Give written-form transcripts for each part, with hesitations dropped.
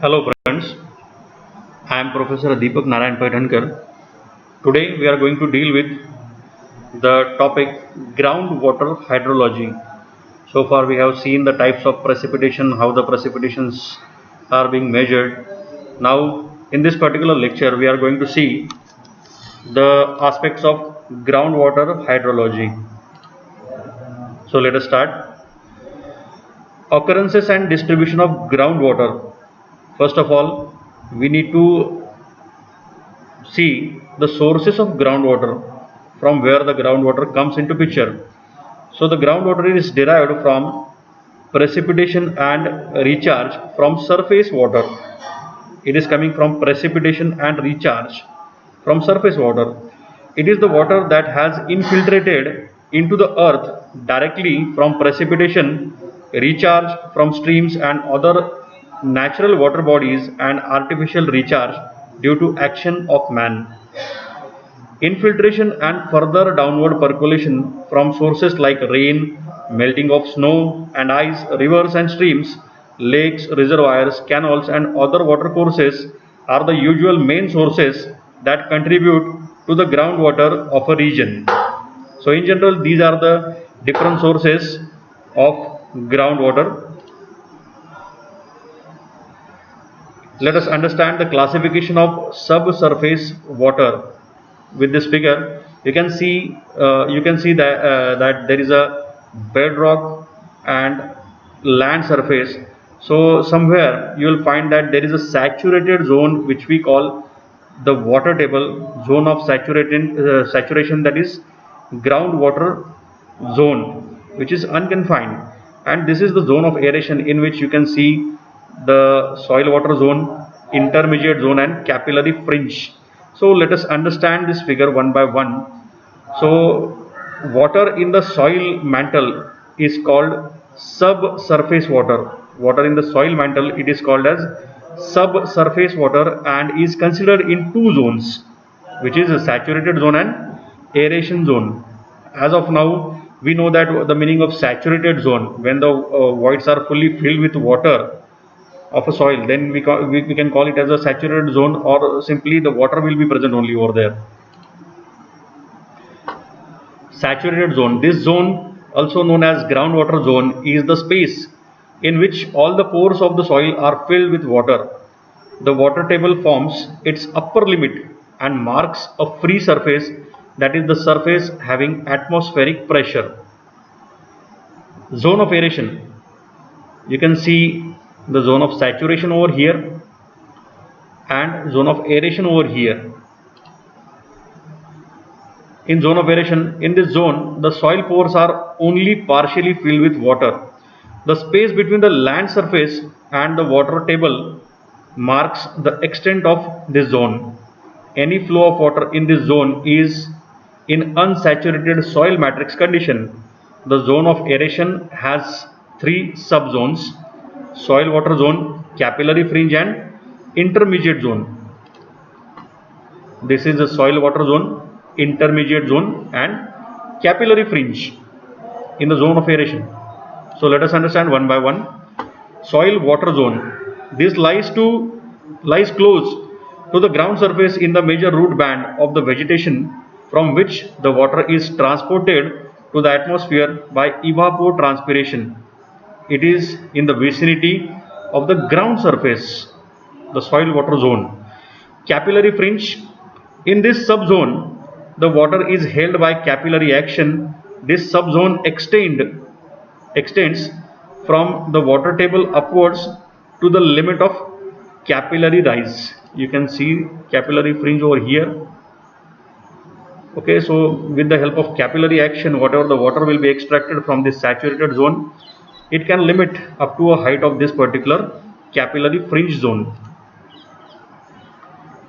Hello friends, I am Professor Deepak Narayan Paithankar. Today we are going to deal with the topic groundwater hydrology. So far we have seen the types of precipitation, how the precipitations are being measured. Now in this particular lecture we are going to see the aspects of groundwater hydrology. So let us start. Occurrences and distribution of groundwater. First of all, we need to see the sources of groundwater, from where the groundwater comes into picture. So the groundwater is derived from precipitation and recharge from surface water. It is coming from precipitation and recharge from surface water. It is the water that has infiltrated into the earth directly from precipitation, recharge from streams and other natural water bodies, and artificial recharge due to action of man. Infiltration and further downward percolation from sources like rain, melting of snow and ice, rivers and streams, lakes, reservoirs, canals, and other watercourses are the usual main sources that contribute to the groundwater of a region. So, in general, these are the different sources of groundwater. Let us understand the classification of subsurface water. With this figure, you can see that there is a bedrock and land surface. So somewhere you will find that there is a saturated zone which we call the water table zone of saturation, that is groundwater zone, which is unconfined, and this is the zone of aeration in which you can see the soil water zone, intermediate zone, and capillary fringe. So let us understand this figure one by one. So water in the soil mantle is called subsurface water. Water in the soil mantle, it is called as subsurface water and is considered in two zones, which is a saturated zone and aeration zone. As of now, we know that the meaning of saturated zone, when the voids are fully filled with water of a soil, then we can call it as a saturated zone, or simply the water will be present only over there. Saturated zone, this zone also known as groundwater zone, is the space in which all the pores of the soil are filled with water. The water table forms its upper limit and marks a free surface, that is the surface having atmospheric pressure. Zone of aeration, you can see the zone of saturation over here and zone of aeration over here. In zone of aeration, in this zone, the soil pores are only partially filled with water. The space between the land surface and the water table marks the extent of this zone. Any flow of water in this zone is in unsaturated soil matrix condition. The zone of aeration has three subzones: soil water zone, capillary fringe, and intermediate zone. This is the soil water zone, intermediate zone, and capillary fringe in the zone of aeration. So let us understand one by one. Soil water zone, this lies close to the ground surface in the major root band of the vegetation, from which the water is transported to the atmosphere by evapotranspiration. It is in the vicinity of the ground surface, the soil water zone. Capillary fringe, in this subzone, the water is held by capillary action. This subzone extends from the water table upwards to the limit of capillary rise. You can see capillary fringe over here. Okay, so with the help of capillary action, whatever the water will be extracted from this saturated zone, it can limit up to a height of this particular capillary fringe zone.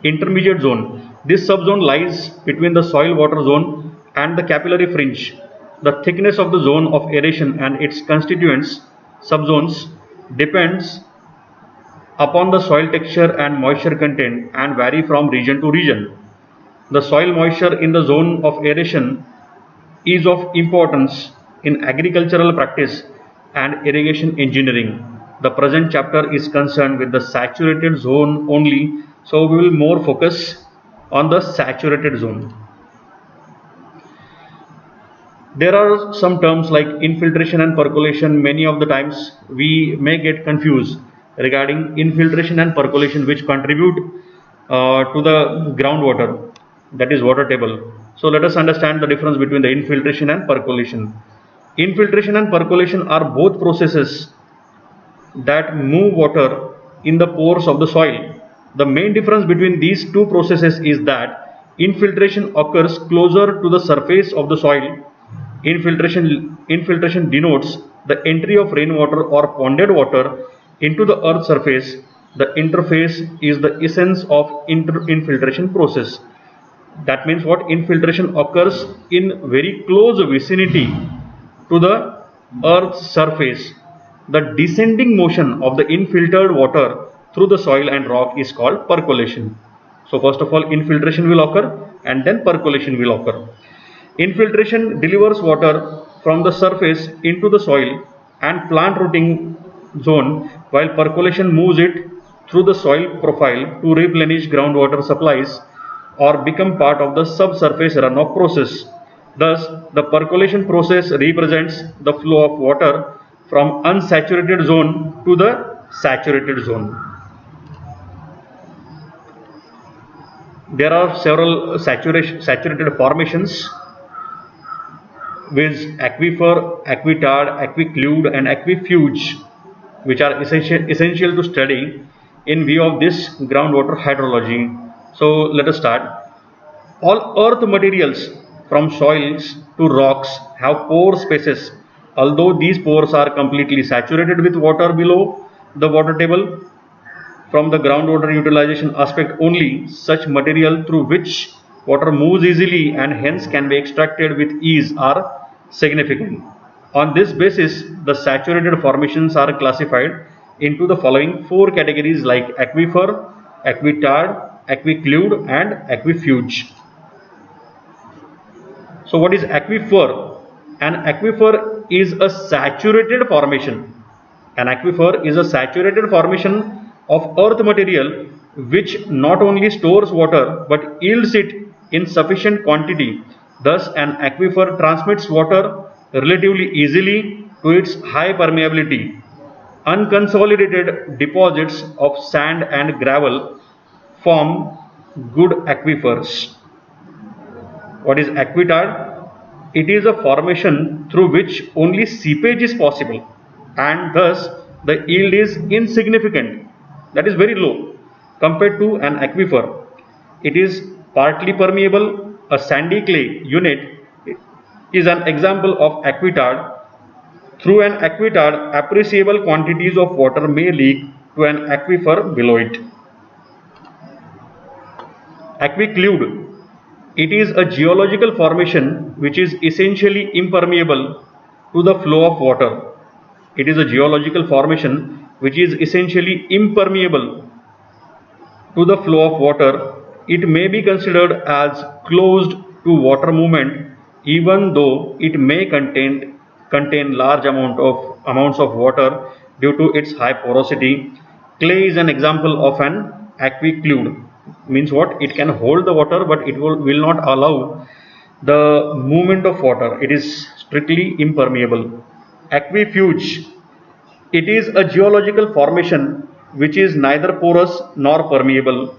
Intermediate zone, this subzone lies between the soil water zone and the capillary fringe. The thickness of the zone of aeration and its constituents subzones depends upon the soil texture and moisture content and vary from region to region. The soil moisture in the zone of aeration is of importance in agricultural practice and irrigation engineering. the present chapter is concerned with the saturated zone only, so we will more focus on the saturated zone. There are some terms like infiltration and percolation. Many of the times we may get confused regarding infiltration and percolation, which contribute to the groundwater, that is water table. So let us understand the difference between the infiltration and percolation. Infiltration and percolation are both processes that move water in the pores of the soil. The main difference between these two processes is that infiltration occurs closer to the surface of the soil. Infiltration denotes the entry of rainwater or ponded water into the earth's surface. The interface is the essence of infiltration process. That means what? Infiltration occurs in very close vicinity to the earth's surface. The descending motion of the infiltered water through the soil and rock is called percolation. So first of all, infiltration will occur and then percolation will occur. Infiltration delivers water from the surface into the soil and plant rooting zone, while percolation moves it through the soil profile to replenish groundwater supplies or become part of the subsurface runoff process. Thus, the percolation process represents the flow of water from unsaturated zone to the saturated zone. There are several saturated formations, with aquifer, aquitard, aquiclude and aquifuge, which are essential to study in view of this groundwater hydrology. So let us start. All earth materials from soils to rocks have pore spaces. Although these pores are completely saturated with water below the water table, from the groundwater utilization aspect only, such material through which water moves easily and hence can be extracted with ease are significant. On this basis, the saturated formations are classified into the following four categories like aquifer, aquitard, aquiclude and aquifuge. So what is aquifer? An aquifer is a saturated formation. An aquifer is a saturated formation of earth material which not only stores water but yields it in sufficient quantity. Thus, an aquifer transmits water relatively easily to its high permeability. Unconsolidated deposits of sand and gravel form good aquifers. What is aquitard? It is a formation through which only seepage is possible and thus the yield is insignificant, that is very low compared to an aquifer. It is partly permeable. A sandy clay unit is an example of aquitard. Through an aquitard, appreciable quantities of water may leak to an aquifer below it. Aquiclude. It is a geological formation which is essentially impermeable to the flow of water. It is a geological formation which is essentially impermeable to the flow of water. It may be considered as closed to water movement even though it may contain large amounts of water due to its high porosity. Clay is an example of an aquiclude. Means what? It can hold the water but it will not allow the movement of water. It is strictly impermeable. Aquifuge. It is a geological formation which is neither porous nor permeable.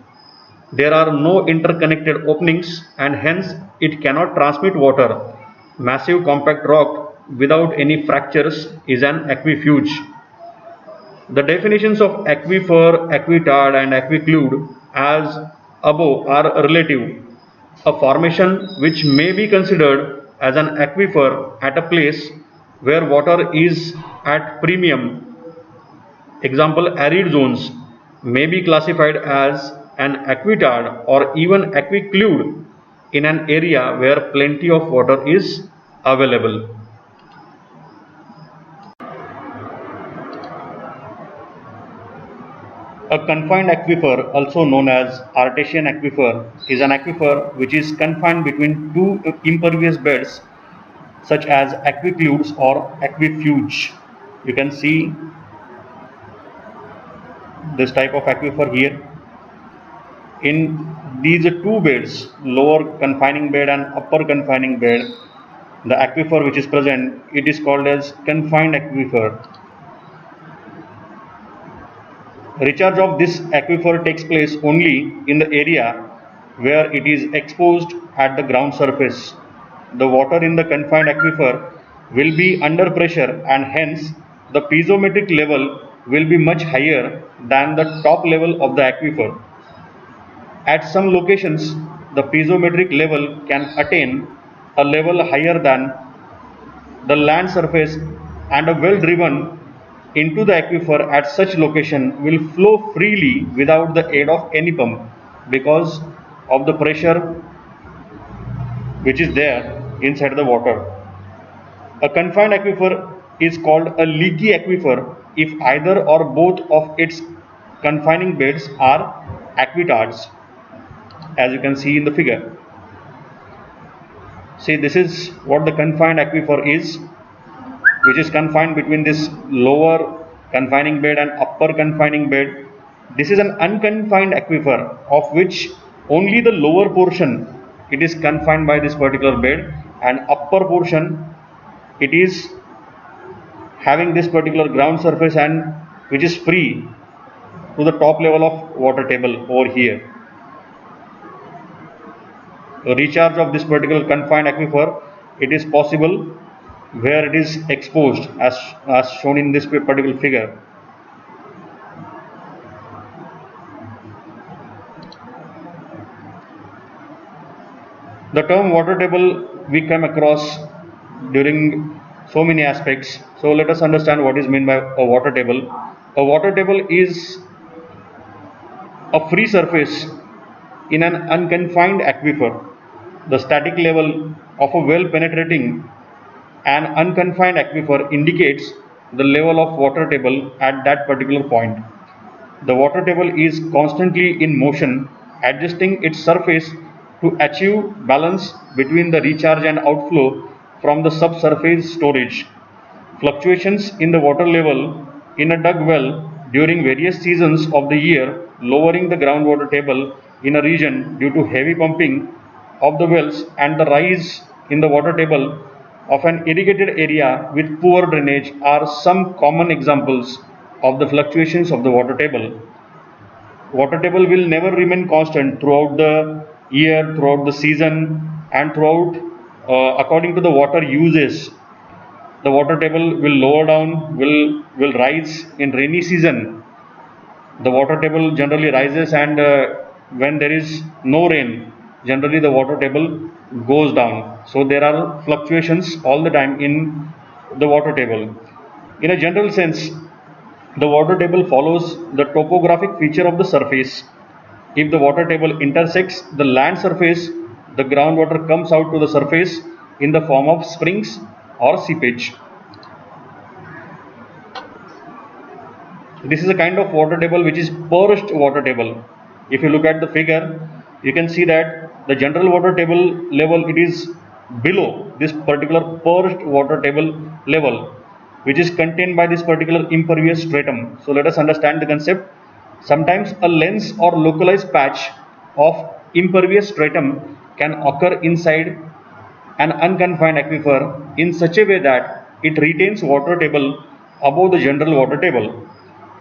There are no interconnected openings and hence it cannot transmit water. Massive compact rock without any fractures is an aquifuge. The definitions of aquifer, aquitard and aquiclude as above are relative. A formation which may be considered as an aquifer at a place where water is at premium, example arid zones, may be classified as an aquitard or even aquiclude in an area where plenty of water is available. A confined aquifer, also known as Artesian aquifer, is an aquifer which is confined between two impervious beds such as aquicludes or aquifuge. You can see this type of aquifer here. In these two beds, lower confining bed and upper confining bed, the aquifer which is present, it is called as confined aquifer. Recharge of this aquifer takes place only in the area where it is exposed at the ground surface. The water in the confined aquifer will be under pressure, and hence the piezometric level will be much higher than the top level of the aquifer. At some locations, the piezometric level can attain a level higher than the land surface, and a well driven into the aquifer at such location will flow freely without the aid of any pump because of the pressure which is there inside the water. A confined aquifer is called a leaky aquifer if either or both of its confining beds are aquitards, as you can see in the figure. See, this is what the confined aquifer is, which is confined between this lower confining bed and upper confining bed. This is an unconfined aquifer of which only the lower portion it is confined by this particular bed, and upper portion it is having this particular ground surface and which is free to the top level of water table over here. A recharge of this particular confined aquifer, it is possible where it is exposed as shown in this particular figure. The term water table we come across during so many aspects. So let us understand what is meant by a water table. A water table is a free surface in an unconfined aquifer. The static level of a well penetrating an unconfined aquifer indicates the level of water table at that particular point. The water table is constantly in motion, adjusting its surface to achieve balance between the recharge and outflow from the subsurface storage. Fluctuations in the water level in a dug well during various seasons of the year, lowering the groundwater table in a region due to heavy pumping of the wells, and the rise in the water table of an irrigated area with poor drainage are some common examples of the fluctuations of the water table. Water table will never remain constant throughout the year, throughout the season, and throughout according to the water uses. The water table will lower down, will rise in rainy season. The water table generally rises, and when there is no rain, generally the water table goes down. So there are fluctuations all the time in the water table. In a general sense, the water table follows the topographic feature of the surface. If the water table intersects the land surface, the groundwater comes out to the surface in the form of springs or seepage. This is a kind of water table which is perched water table. If you look at the figure, you can see that the general water table level, it is below this particular perched water table level, which is contained by this particular impervious stratum. So let us understand the concept. Sometimes a lens or localized patch of impervious stratum can occur inside an unconfined aquifer in such a way that it retains water table above the general water table.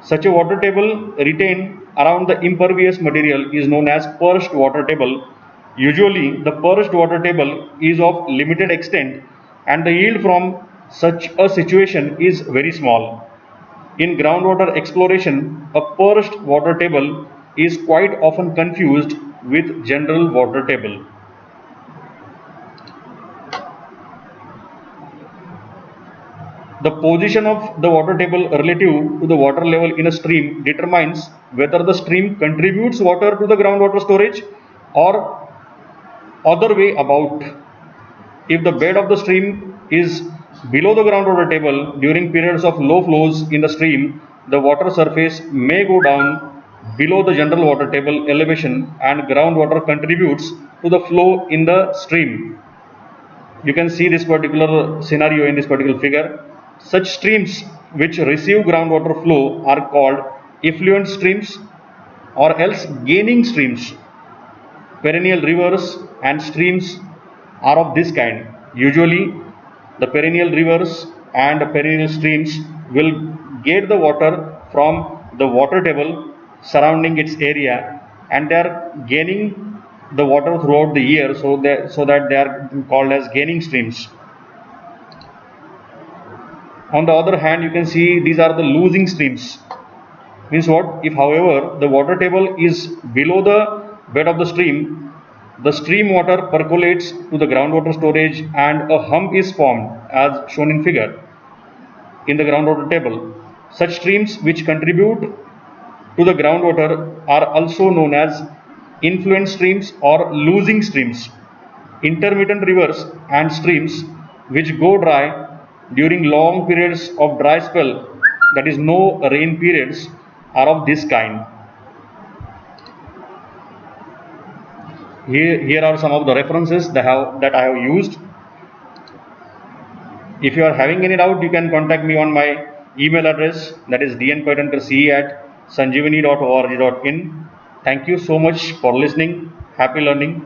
Such a water table retained around the impervious material is known as perched water table. Usually, the perched water table is of limited extent, and the yield from such a situation is very small. In groundwater exploration, a perched water table is quite often confused with general water table. The position of the water table relative to the water level in a stream determines whether the stream contributes water to the groundwater storage or other way about. If the bed of the stream is below the groundwater table during periods of low flows in the stream, the water surface may go down below the general water table elevation, and groundwater contributes to the flow in the stream. You can see this particular scenario in this particular figure. Such streams which receive groundwater flow are called effluent streams or else gaining streams. Perennial rivers and streams are of this kind. Usually the perennial rivers and perennial streams will get the water from the water table surrounding its area, and they are gaining the water throughout the year, so that they are called as gaining streams. On the other hand, you can see these are the losing streams. Means what? If however the water table is below the bed of the stream water percolates to the groundwater storage and a hump is formed as shown in figure in the groundwater table. Such streams which contribute to the groundwater are also known as influent streams or losing streams. Intermittent rivers and streams which go dry during long periods of dry spell, that is no rain periods, are of this kind. Here are some of the references that I have used. If you are having any doubt, you can contact me on my email address, that is dnpaitankar@sanjeevani.org.in. Thank you so much for listening. Happy learning.